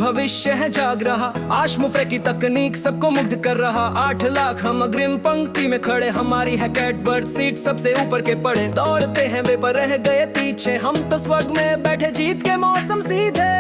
भविष्य है जाग रहा। आश मुफ्रे की तकनीक सबको मुग्ध कर रहा। 8 लाख हम अग्रिम पंक्ति में खड़े, हमारी है कैटबर्ड सीट सबसे ऊपर के पड़े। दौड़ते हैं वे पर रह गए पीछे, हम तो स्वर्ग में बैठे जीत के मौसम सीधे।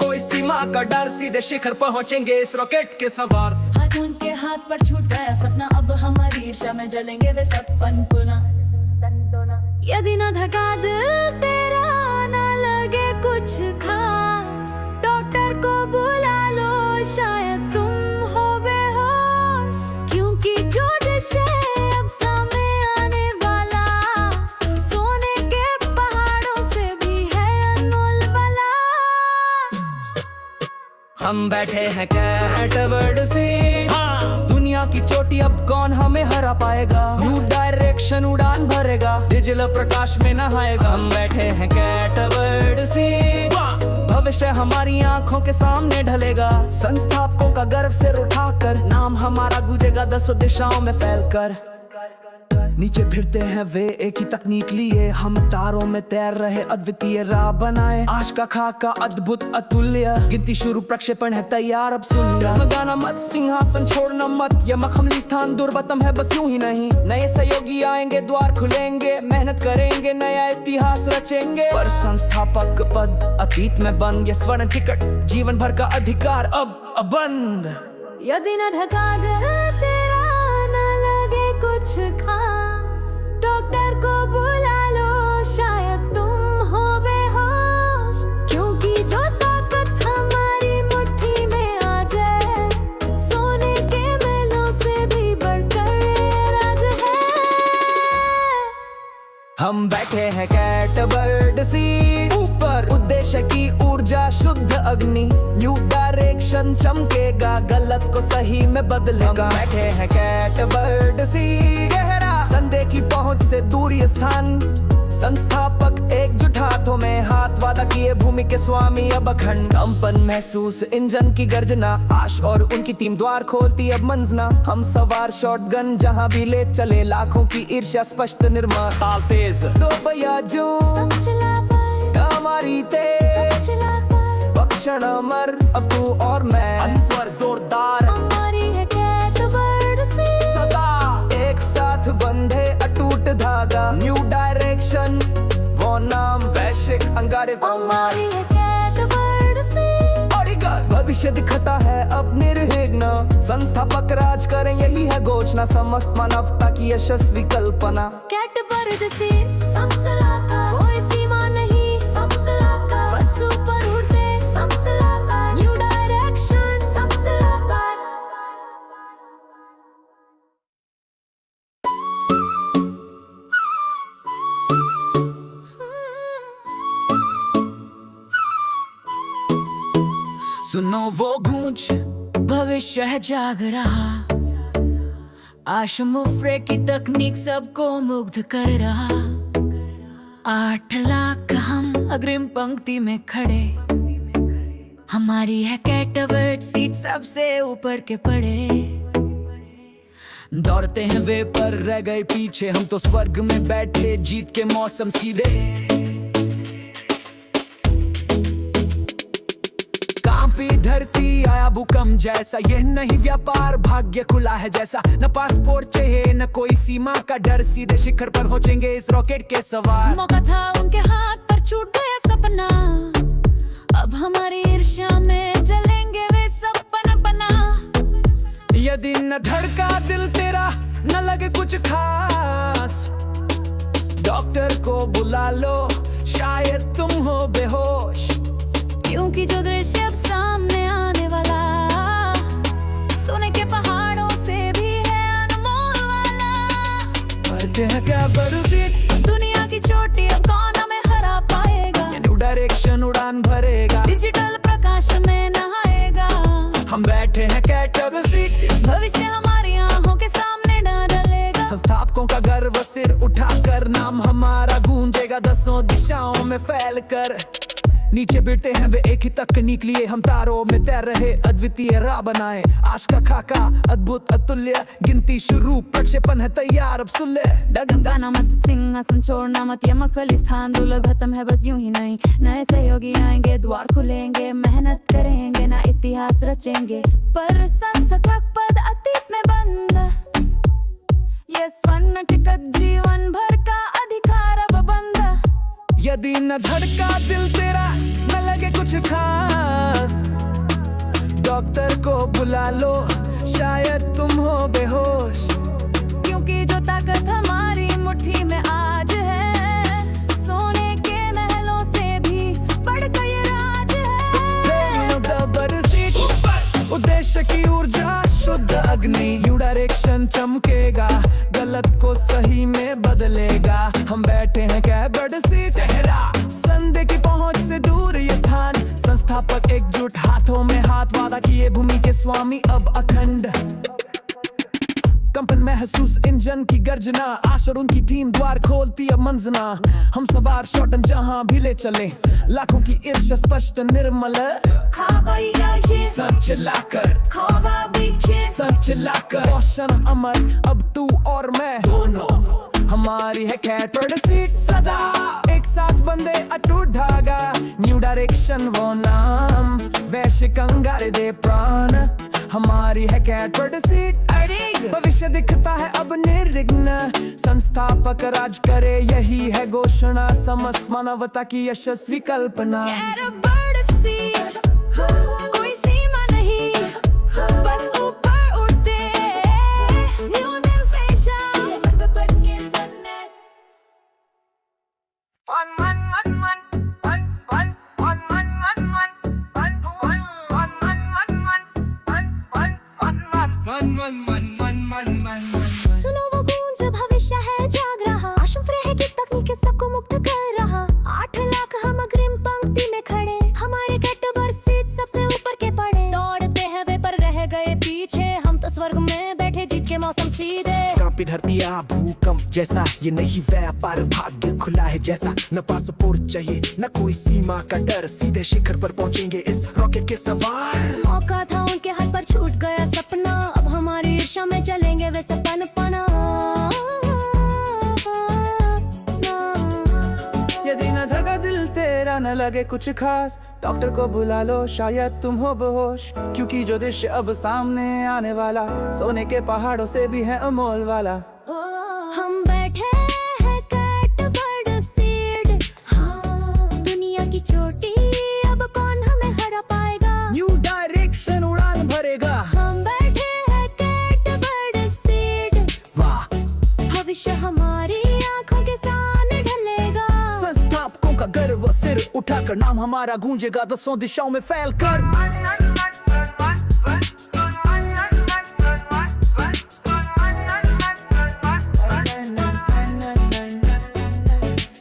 कोई सीमा का डर, सीधे शिखर पहुँचेंगे इस रॉकेट के सवार। उनके हाथ पर छूट गया सपना, अब हमारी ईर्ष्या में जलेंगे वे सपन पुनः। यदि न धका दिल तेरा, न लगे कुछ खास, डॉक्टर को बुला लो, शायद तुम हो बेहोश। क्योंकि जो दृश्य अब सामने आने वाला, सोने के पहाड़ों से भी है अनमोल वाला। हम बैठे हैं कैटबर्ड सीट, दुनिया की चोटी, अब कौन हमें हरा पाएगा। न्यू डायरेक्शन उड़ान भरेगा, डिजिटल प्रकाश में नहाएगा। हम बैठे हैं कैटबर्ड सीट, भविष्य हमारी आंखों के सामने ढलेगा। संस्थापकों का गर्व सिर उठाकर, नाम हमारा गूंजेगा 10 दिशाओं में फैलकर। नीचे फिरते हैं वे एक ही तकनीक लिए, हम तारों में तैर रहे अद्वितीय राह बनाए। आज का खाका अद्भुत अतुल्य, गिनती शुरू, प्रक्षेपण है तैयार, अब सुन लिया। गाना मत, सिंहासन छोड़ना मत, ये मखमली स्थान दुर्वतम है, बस यूं ही नहीं। नए सहयोगी आएंगे, द्वार खुलेंगे, मेहनत करेंगे, नया इतिहास रचेंगे। पर संस्थापक पद अतीत में बंद, ये स्वर्ण टिकट जीवन भर का अधिकार अब बंद। यदि न धका दिल तेरा, न लगे कुछ खास, डॉक्टर को बुला लो, शायद तुम हो बेहोश। क्योंकि जो ताकत हमारी मुट्ठी में आ जाए, सोने के महलों से भी बढ़कर ये राज है। हम बैठे हैं कैटबर्ड सीट ऊपर, उद्देश्य की ऊर्जा शुद्ध अग्नि। न्यू डायरेक्शन चमकेगा, गलत को सही में बदलेगा। हम बैठे हैं कैटबर्ड सीट, गहरा संदेह की पहुंच से दूर ये स्थान। संस्थापक एकजुट हाथों में हाथ, वादा किए भूमि के स्वामी अब अखंड। कंपन महसूस, इंजन की गर्जना, आश और उनकी टीम द्वार खोलती अब मंजना। हम सवार शॉटगन जहां भी ले चले, लाखों की ईर्ष्या स्पष्ट निर्माण। ताल तेज दो बयाजू, हमारी तेज बख्शण अमर, अब तू और मैं। अंस्वर जोरदार, हमारी है कैटबर्ड सीट, सदा एक साथ बंधे अटूट धागा। न्यू डायरेक्शन वो नाम, वैश्विक अंगारे हमारी है कैटबर्ड सीट। भविष्य दिखता है अब निर्विघ्न, संस्थापक राज करें यही है घोषणा। समस्त मानवता की यशस्वी कल्पना। कैटबर्ड सीट, समझलाका, कोई सीमा नहीं, समझलाका, बस ऊपर उड़ते, समझलाका, न्यू डायरेक्शन, समझलाका। सुनो वो गूंज, भविष्य है जाग रहा। आश मुफ्रे की तकनीक सबको मुग्ध कर रहा। 8 लाख हम अग्रिम पंक्ति में खड़े, हमारी है कैटबर्ड सीट सबसे ऊपर के पड़े। दौड़ते हैं वे पर रह गए पीछे, हम तो स्वर्ग में बैठे जीत के मौसम सीधे। कांपी धरती, आया भूकंप जैसा, यह नहीं व्यापार, भाग्य खुला है जैसा। न पासपोर्ट चाहिए, न कोई सीमा का डर, सीधे शिखर पर पहुंचेंगे इस रॉकेट के सवार। मौका था उनके हाथ पर, छूट गया सपना, अब हमारी ईर्ष्या में जलेंगे वे सपन बना। यदि न धड़का दिल तेरा, न लगे कुछ खास, डॉक्टर को बुला लो, शायद तुम हो बेहोश। क्योंकि जो दृश्य अब सामने आने वाला, सोने के पहाड़ों से भी है अनमोल वाला। बैठे हैं कैटबर्ड सीट, दुनिया की चोटी, अब कौन हमें हरा पाएगा। न्यू डायरेक्शन उड़ान भरेगा, डिजिटल प्रकाश में नहाएगा। हम बैठे हैं कैटबर्ड सीट, भविष्य हमारी आंखों के सामने ढलेगा। संस्थापकों का गर्व सिर उठाकर, नाम हमारा गूंजेगा 10 दिशाओं में फैलकर। नीचे बैठते हैं वे एक ही तकनीक लिए, हम तारों में तैर रहे अद्वितीय राह बनाए। आज का खाका अद्भुत अतुल्य, गिनती शुरू प्रक्षेपण है तैयार अब सुल्ले। डगम गाना मत, सिंहासन छोड़ना मत, ये खालिस्तान दुर्लभ खत्म है बस यूं ही नहीं। नए सहयोगी आएंगे, द्वार खुलेंगे, मेहनत करेंगे ना इतिहास रचेंगे। पर संस्थापक पद अतीत में बंद, ये स्वर्ण टिकट जीवन भर का अधिकार अब बंद। यदि न धड़का दिल तेरा न लगे कुछ खास, डॉक्टर को बुला लो शायद तुम हो बेहोश। क्योंकि जो ताकत हमारी मुट्ठी में आज है, सोने के महलों से भी बढ़कर ये राज है। उद्देश्य की ऊर्जा शुद्ध अग्नि, न्यू डायरेक्शन चमकेगा, गलत को सही में बदलेगा। हम बैठे हैं कैबिनेट सीट, टहरा संदेह की पहुंच से दूर ये स्थान। संस्थापक एकजुट, हाथों में हाथ, वादा किए भूमि के स्वामी अब अखंड। कंपन महसूस इंजन की गर्जना, आश और उनकी टीम द्वार खोलती अब मंजना। हम सवार शॉटन जहां भी ले चले, लाखों की ईर्ष्या स्पष्ट निर्मल। सब चिल्लाकर सब चिल्लाकर, रोशन अमर अब तू और मैं दोनों, हमारी है कैबिनेट सीट सदा। एक साथ बंदे अटूट धागा, न्यू डायरेक्शन वो नाम, वैश्विक अंगारे दे प्राण, हमारी है कैबिनेट सीट। भविष्य दिखता है अब निर्विघ्न, संस्थापक राज करे यही है घोषणा। समस्त मानवता की यशस्वी कल्पना। कोई सीमा नहीं, बस ऊपर उड़ते, न्यू दिन से शाम। सुनो वो गूंज, भविष्य है जाग रहा, आश्रम फ्रेह की तकनीक सबको मुक्त कर रहा। 8 लाख हम अग्रिम पंक्ति में खड़े, हमारे कैबिनेट सीट सबसे ऊपर के पड़े। दौड़ते हैं वे पर रह गए पीछे, हम तो स्वर्ग में बैठे जीत के मौसम सीधे। कांपी धरतियां भूकंप जैसा, ये नहीं व्यापार भाग्य खुला है जैसा। न पासपोर्ट चाहिए न कोई सीमा का डर, सीधे शिखर पर पहुंचेंगे इस रॉकेट के सवार। मौका था उनके हाथ पर, छूट गया सपना, अब हमारी ईर्ष्या में चलेंगे वे सपन पना। यदि न धड़का दिल तेरा न लगे कुछ खास, डॉक्टर को बुला लो शायद तुम हो बेहोश। क्योंकि जो दृश्य अब सामने आने वाला, सोने के पहाड़ों से भी है अमोल वाला। हम बैठे हैं कैबिनेट सीट, दुनिया की चोटी, अब कौन हमें हरा पाएगा। न्यू डायरेक्शन उड़ान भरेगा। हम बैठे हैं कैबिनेट सीट, वाह भविष्य हमारी आंखों के सामने ढलेगा। संस्थापकों का गर्व सिर उठाकर, नाम हमारा गूंजेगा 10 दिशाओं में फैलकर।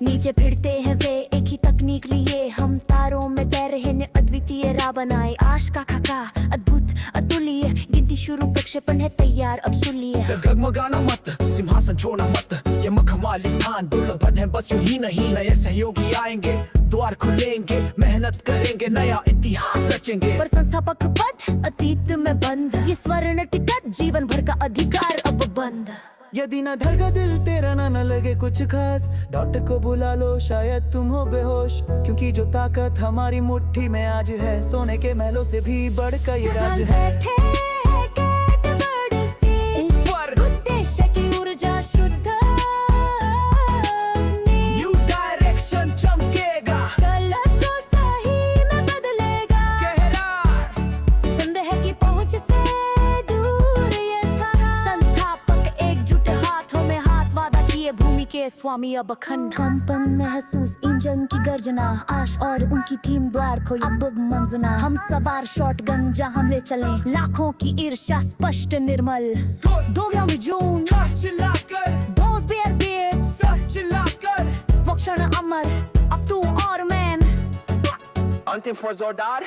नीचे फिरते हैं वे एक ही तकनीक लिए, हम तारों में तैर रहे ने अद्वितीय राह बनाए। आश का खाका अद्भुत अतुल्य, गिनती शुरू प्रक्षेपण है तैयार अब सुनिए। डगमगाना मत, सिंहासन छोड़ना मत, ये खालिस्तान दुर्लभ है बस यूं ही नहीं। नए सहयोगी आएंगे, द्वार खुलेंगे, मेहनत करेंगे, नया इतिहास रचेंगे। पर संस्थापक पद अतीत में बंद, ये स्वर्ण टिकट जीवन भर का अधिकार अब बंद। यदि न धड़का दिल तेरा न लगे कुछ खास, डॉक्टर को बुला लो शायद तुम हो बेहोश। क्योंकि जो ताकत हमारी मुट्ठी में आज है, सोने के महलों से भी बढ़कर ये राज है। ऊपर उद्देश्य की ऊर्जा शुद्ध, न्यू डायरेक्शन चमकेगा, गलत को सही में बदलेगा। गहरा संदेह की पहुंच से दूर ये स्थान। संस्थापक एकजुट, हाथों में हाथ, वादा किए भूमि के स्वामी अब अखंड। कंपन महसूस इंजन की गर्जना, आश और उनकी टीम द्वार खोली अब मंजना। हम सवार शॉटगन जहां ले चले, लाखों की ईर्ष्या स्पष्ट निर्मल। दोनों में जून चिल्लाकर, Those bear beards, सब चिल्लाकर, वो क्षण अमर अब तू और मैं। अंतिम फौजदार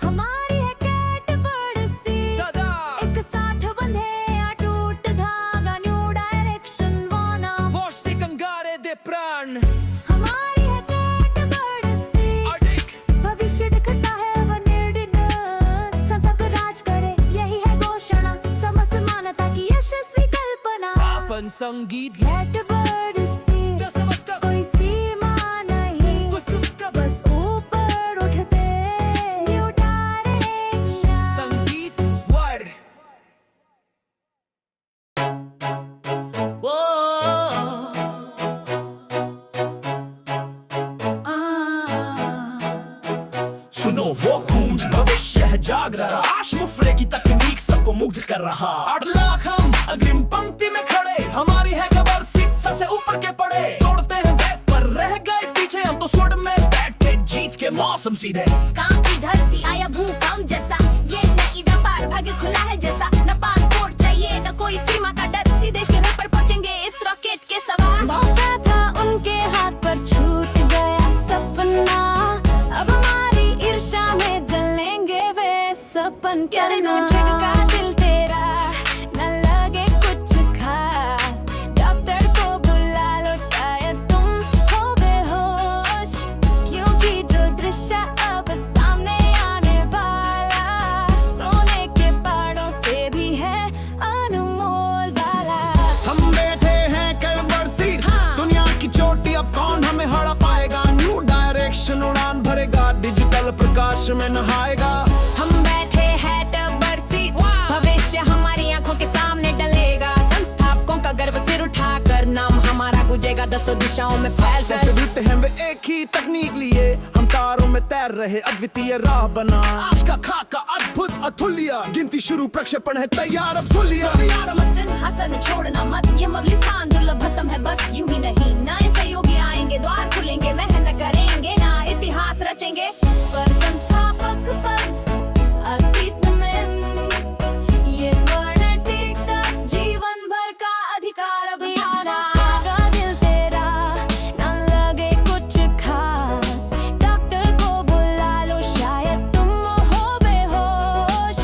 हमारी है कैबिनेट सीट, सदा एक साथ बंधे अटूट धागा। न्यू डायरेक्शन वो नाम, वॉश से कंगारे दे प्राण। हमारी है कैबिनेट सीट, संगीत गेट बर्ड सी कोई सीमा नहीं, बस ऊपर उठते न्यू डायरेक्शन। संगीत वर्ड सुनो वो गूंज, भविष्य है जाग रहा, आश मुफरे की तकनीक सबको मुग्ध कर रहा। 8 लाख हम अग्रिम पंक्ति में खड़े, हमारी है खबर सीट सबसे ऊपर के पड़े। तोड़ते हैं वेब पर रह गए पीछे, हम तो स्वर्ग में बैठे जीत के मौसम सीधे। काम की धरती आया भूकंप जैसा, ये नई व्यापार भाग्य खुला है जैसा। न पासपोर्ट चाहिए न कोई सीमा का डर, सीधे देश के घर पर पहुंचेंगे इस रॉकेट के सवार। मौका था उनके हाथ पर छूट गया सपना, अब हमारी ईर्ष्या में जलेंगे वे सपन। प्यारे न ठेका दिल तेरा, न लगे कुछ खास, डॉक्टर को बुला लो शायद तुम हो बेहोश। क्योंकि जो दृश्य अब सामने आने वाला, सोने के पहाड़ों से भी है अनमोल वाला। हम बैठे हैं कल बरसी, दुनिया की चोटी अब कौन हमें हरा पाएगा। न्यू डायरेक्शन उड़ान भरेगा, डिजिटल प्रकाश में नहाएगा। हम बैठे हैं टब्बर सीट, भविष्य हमारी आंखों के सामने डलेगा। संस्थापकों का गर्व सिर उठाकर नाम हमारा गूंजेगा 10 दिशाओं में फैलकर। विरुद्ध हैं वे एक ही तकनीक लिए, हम तारों में तैर रहे अद्वितीय राह बना। आज का खाका अद्भुत अतुल्य, गिनती शुरू प्रक्षेपण है तैयार अब सुलिया। मत सिंहासन छोड़ना मत, ये मवली स्थान दुर्लभ खत्म है बस यूं ही नहीं। नए सहयोगी आएंगे, द्वार खुलेंगे, मेहनत करेंगे ना इतिहास रचेंगे। पर संस्थापक पर अतीत में ये स्वर्ण टिकता, जीवन भर का अधिकार अब याद आएगा। दिल तेरा न लगे कुछ खास, डॉक्टर को बुला लो शायद तुम हो बेहोश।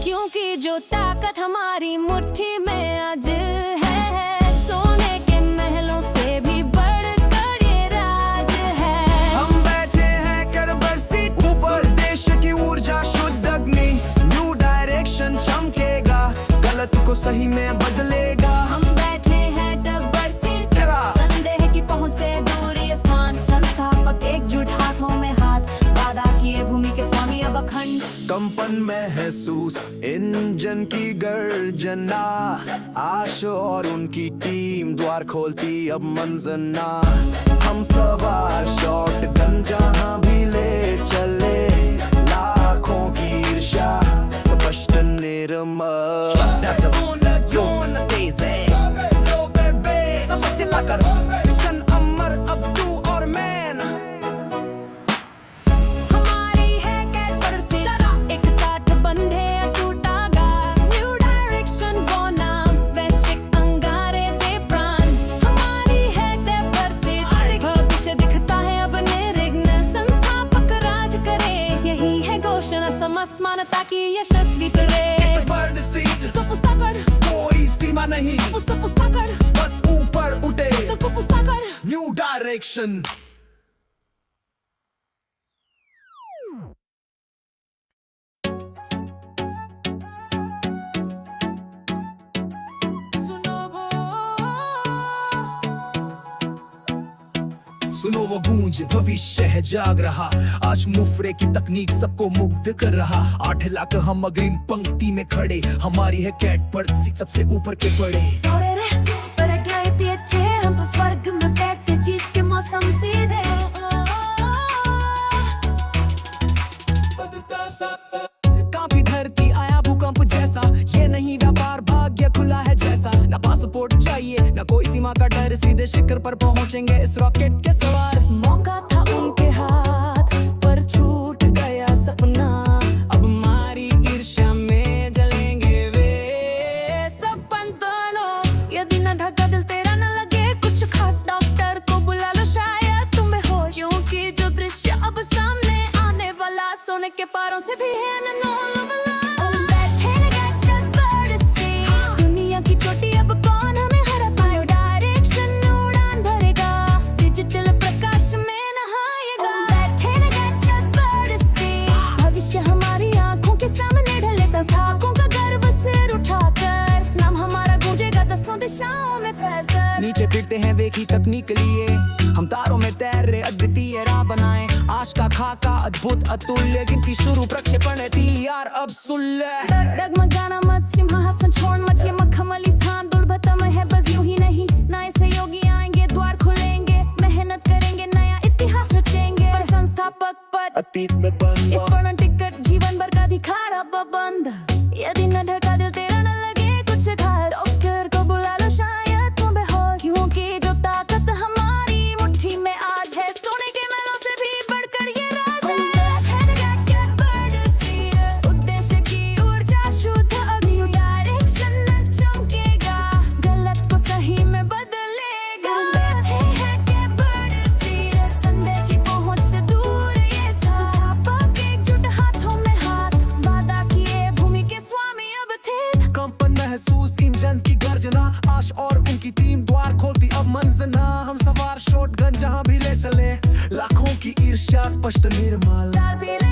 क्योंकि जो ताकत हमारी मुट्ठी में आज है, सोने के महलों से भी बढ़कर ये राज है। हम बैठे हैं करबर सीट ऊपर, देश की ऊर्जा शुद्ध अग्नि। न्यू डायरेक्शन चमकेगा, गलत को सही में बदलेगा। हम बैठे हैं टब्बर सीट, तेरा संदेह की पहुंच से दूर ये स्थान। संस्थापक एकजुट हाथों में हाथ, वादा किए भूमि के स्वामी अब अखंड। कंपन महसूस इंजन की गर्जना, आश और उनकी टीम द्वार खोलती अब मंजना। हम सवार शॉटगन जहां भी ले चले, लाखों की ईर्ष्या स्पष्ट निर्मल। जोन तेज है, लो बेबे सब चिल्ला कर, मिशन अमर अब तू और मैन। हमारी है कैडबरी सीट, एक साथ बंधे टूटागा। न्यू डायरेक्शन वो नाम, वैश्विक अंगारे दे प्राण। हमारी है कैडबरी सीट, भविष्य दिखता है अब निर्विघ्न। संस्थापक राज करे, यही है घोषणा समस्त मानवता की यशस्वी करे। बर्ड सीट सपुसाकर, कोई सीमा नहीं, सपुसाकर, बस ऊपर उठे सपुसाकर। New direction. सुनो वो गूंज, भविष्य है जाग रहा, आज मुफरे की तकनीक सबको मुग्ध कर रहा। 8 लाख हम अग्रिम पंक्ति में खड़े, हमारी है कैट पर सबसे ऊपर के पड़े। दौड़े रे पर गए पीछे, हम तो स्वर्ग में बैठे जीत के मौसम सीधे। कांपी धरती आया भूकंप जैसा, ये नहीं व्यापार भाग्य खुला है जैसा। न पासपोर्ट चाहिए न कोई सीमा का डर, सीधे शिखर पर पहुंचेंगे इस रॉकेट के सवार। मौका था उनके हाथ पर छूट गया सपना, अब हमारी ईर्ष्या में जलेंगे वे सपन दोनों। यदि न ढका दिल तेरा न लगे कुछ खास, डॉक्टर को बुला लो शायद तुम बेहोश। क्योंकि जो दृश्य अब सामने आने वाला, सोने के पारों से भी है अनमोल वाला। हम बैठे हैं टब्बर सीट, दुनिया की चोटी अब कौन हमें हरा पाए। डायरेक्शन उड़ान भरेगा, डिजिटल चलते फिरते हैं देखी तकनीक लिए, हम तारों में तैर रहे अद्वितीय राह बनाए, आश का खाका अद्भुत अतुल्य, गिनती शुरू प्रक्षेपण है तैयार अब सुन ले। डगमगाना मत सिंहासन छोड़ मत, ये मखमली स्थान दुर्लभतम है, बस यूं ही नहीं नए सहयोगी आएंगे, द्वार खुलेंगे, मेहनत करेंगे, नया इतिहास रचेंगे, पर संस्थापक पद अतीत में बंद इस पर्ण टिकट जीवन भर का अधिकार अब बंद, यदि न ढका दिल तेरा न लगे कुछ खास, डॉक्टर को बुला लो शायद तुम बेहोश, क्योंकि जो ताकत हमारी मुट्ठी में आज है, सोने के महलों से भी बढ़कर ये राज है। उद्देश्य की ऊर्जा शुद्ध अग्नि, डायरेक्शन न चमकेगा, गलत को सही में बदलेगा, बैठे हैं के बड़ सीर, संदेह की पहुंच से दूर ये संस्थापक एकजुट हाथों में हाथ, वादा किए भूमि के स्वामी अब थे। कंपन महसूस इंजन की गर्जना, आश और उनकी टीम द्वार खोलती अब मंजना, हम सवार शॉटगन जहां भी ले चले, लाखों की ईर्ष्या स्पष्ट निर्मल, लाल पीले